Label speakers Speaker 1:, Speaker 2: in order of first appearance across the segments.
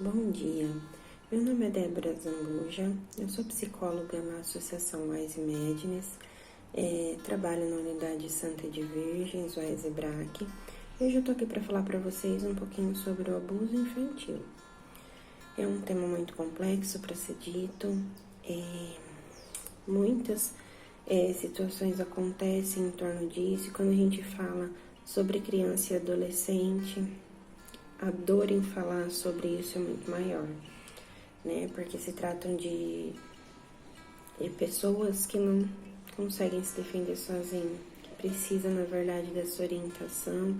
Speaker 1: Bom dia, meu nome é Débora Zambuja, eu sou psicóloga na Associação Wise Medicines, trabalho na Unidade Santa de Virgens, Wise Brac, e hoje eu tô aqui para falar para vocês um pouquinho sobre o abuso infantil. É um tema muito complexo para ser dito, muitas situações acontecem em torno disso, e quando a gente fala sobre criança e adolescente, a dor em falar sobre isso é muito maior, né? Porque se tratam de pessoas que não conseguem se defender sozinhas, que precisam, na verdade, dessa orientação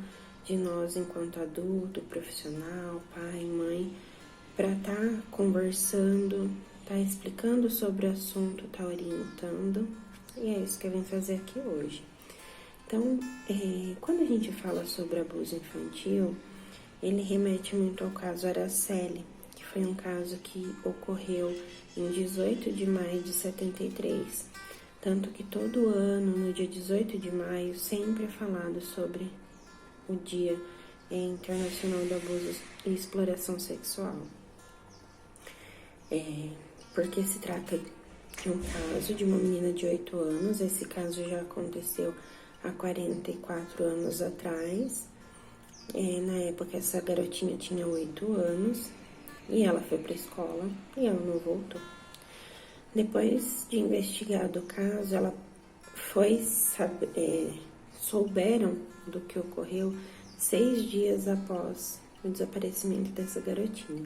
Speaker 1: de nós enquanto adulto, profissional, pai, mãe, para estar conversando, explicando sobre o assunto, orientando, e é isso que eu vim fazer aqui hoje. Então, quando a gente fala sobre abuso infantil, ele remete muito ao caso Araceli, que foi um caso que ocorreu em 18 de maio de 73. Tanto que todo ano, no dia 18 de maio, sempre é falado sobre o Dia Internacional do Abuso e Exploração Sexual. Porque se trata de um caso de uma menina de 8 anos, esse caso já aconteceu há 44 anos atrás. Na época, essa garotinha tinha 8 anos e ela foi para a escola e ela não voltou. Depois de investigado o caso, ela foi souberam do que ocorreu 6 dias após o desaparecimento dessa garotinha.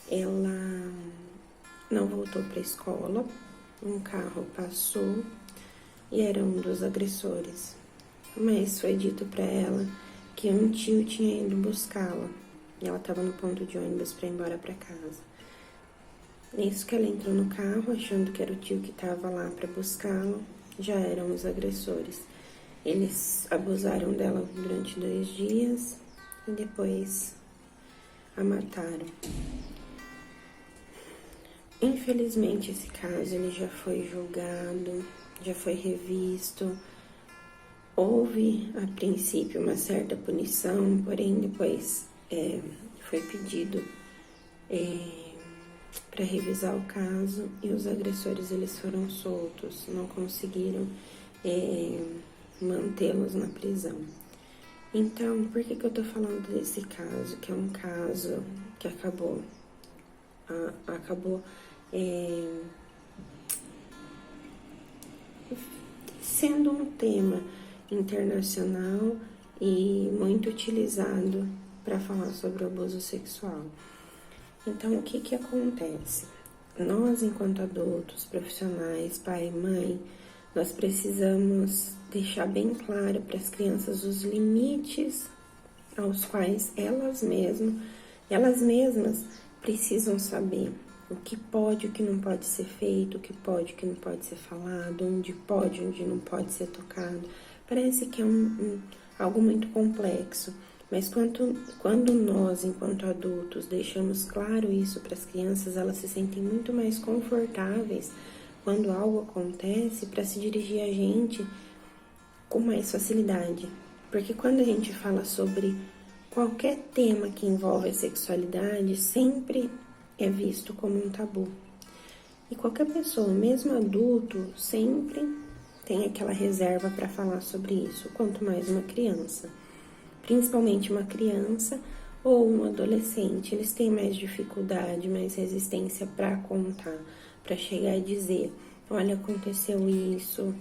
Speaker 1: Ela não voltou para a escola, um carro passou e era um dos agressores, mas foi dito para ela que um tio tinha ido buscá-la e ela estava no ponto de ônibus para ir embora para casa. Nisso que ela entrou no carro, achando que era o tio que estava lá para buscá-la, já eram os agressores. Eles abusaram dela durante 2 dias e depois a mataram. Infelizmente, esse caso ele já foi julgado, já foi revisto. Houve, a princípio, uma certa punição, porém depois foi pedido para revisar o caso e os agressores eles foram soltos, não conseguiram mantê-los na prisão. Então, por que eu tô falando desse caso, que é um caso que acabou sendo um tema internacional e muito utilizado para falar sobre o abuso sexual. Então, o que acontece? Nós, enquanto adultos, profissionais, pai e mãe, nós precisamos deixar bem claro para as crianças os limites aos quais elas mesmas precisam saber o que pode, o que não pode ser feito, o que pode, o que não pode ser falado, onde pode, onde não pode ser tocado. Parece que é algo muito complexo, mas quando nós, enquanto adultos, deixamos claro isso para as crianças, elas se sentem muito mais confortáveis quando algo acontece para se dirigir a gente com mais facilidade. Porque quando a gente fala sobre qualquer tema que envolve a sexualidade, sempre é visto como um tabu. E qualquer pessoa, mesmo adulto, sempre tem aquela reserva para falar sobre isso, quanto mais uma criança. Principalmente uma criança ou um adolescente, eles têm mais dificuldade, mais resistência para contar, para chegar e dizer, olha, aconteceu isso,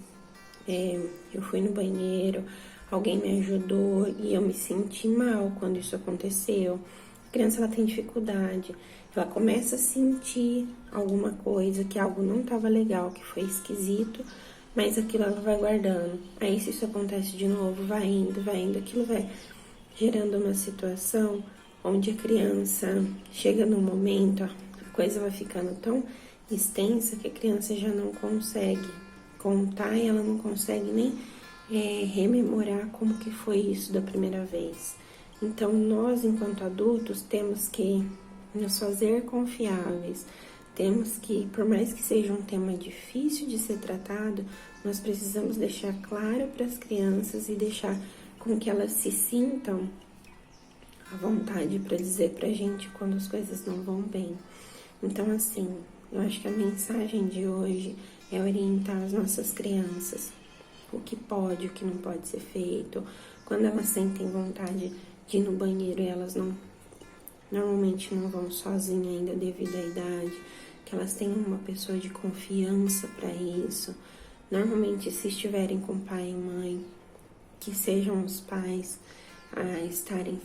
Speaker 1: eu fui no banheiro, alguém me ajudou e eu me senti mal quando isso aconteceu. A criança ela tem dificuldade, ela começa a sentir alguma coisa, que algo não estava legal, que foi esquisito, mas aquilo ela vai guardando. Aí se isso acontece de novo, vai indo, aquilo vai gerando uma situação onde a criança chega num momento, a coisa vai ficando tão extensa que a criança já não consegue contar e ela não consegue nem rememorar como que foi isso da primeira vez. Então, nós, enquanto adultos, temos que nos fazer confiáveis, temos que, por mais que seja um tema difícil de ser tratado, nós precisamos deixar claro para as crianças e deixar com que elas se sintam a vontade para dizer pra gente quando as coisas não vão bem. Então, assim, eu acho que a mensagem de hoje é orientar as nossas crianças. O que pode, o que não pode ser feito. Quando elas sentem vontade de ir no banheiro e elas normalmente não vão sozinhas ainda devido à idade, que elas tenham uma pessoa de confiança para isso. Normalmente, se estiverem com pai e mãe, que sejam os pais a estarem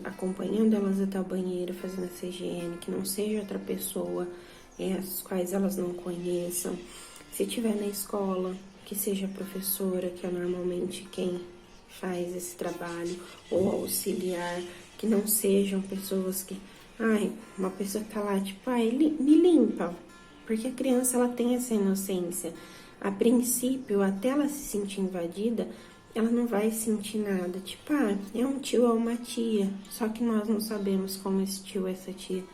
Speaker 1: acompanhando elas até o banheiro, fazendo essa higiene, que não seja outra pessoa, as quais elas não conheçam. Se estiver na escola, que seja a professora, que é normalmente quem faz esse trabalho, ou auxiliar, que não sejam pessoas que, uma pessoa que tá lá, tipo, me limpa, porque a criança, ela tem essa inocência. A princípio, até ela se sentir invadida, ela não vai sentir nada, tipo, é um tio ou uma tia, só que nós não sabemos como esse tio ou essa tia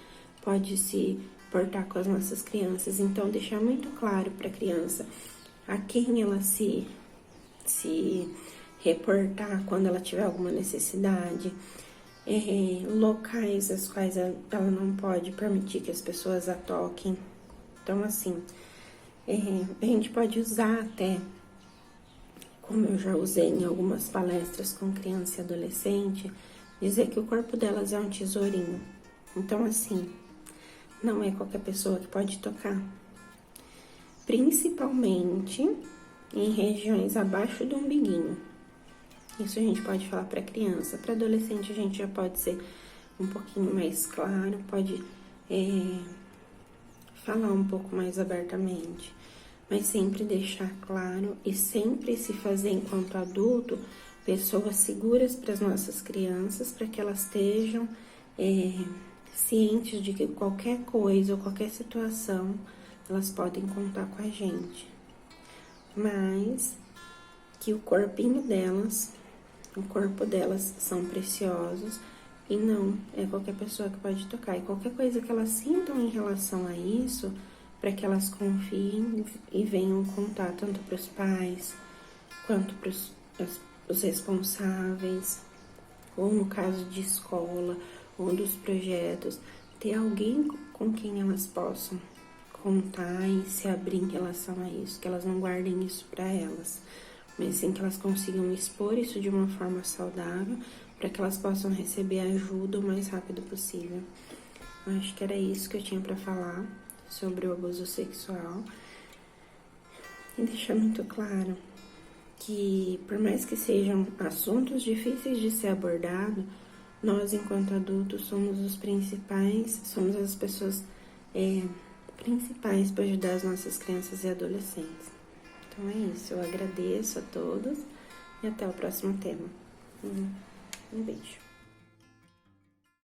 Speaker 1: pode se portar com as nossas crianças. Então, deixar muito claro para a criança a quem ela se reportar quando ela tiver alguma necessidade, locais as quais ela não pode permitir que as pessoas a toquem. Então, assim, a gente pode usar até, como eu já usei em algumas palestras com criança e adolescente, dizer que o corpo delas é um tesourinho. Então, assim, não é qualquer pessoa que pode tocar. Principalmente em regiões abaixo do umbiguinho. Isso a gente pode falar para criança. Para adolescente a gente já pode ser um pouquinho mais claro, pode falar um pouco mais abertamente, mas sempre deixar claro e sempre se fazer enquanto adulto pessoas seguras para as nossas crianças, para que elas estejam cientes de que qualquer coisa ou qualquer situação elas podem contar com a gente, mas que o corpinho delas, o corpo delas são preciosos e não é qualquer pessoa que pode tocar. E qualquer coisa que elas sintam em relação a isso, para que elas confiem e venham contar tanto para os pais quanto para os responsáveis, ou no caso de escola, ou dos projetos, ter alguém com quem elas possam contar e se abrir em relação a isso, que elas não guardem isso para elas, mas sim que elas consigam expor isso de uma forma saudável, para que elas possam receber ajuda o mais rápido possível. Eu acho que era isso que eu tinha para falar sobre o abuso sexual, e deixar muito claro que, por mais que sejam assuntos difíceis de ser abordado, nós, enquanto adultos, somos os principais, somos as pessoas principais para ajudar as nossas crianças e adolescentes. Então é isso, eu agradeço a todos e até o próximo tema. Um beijo.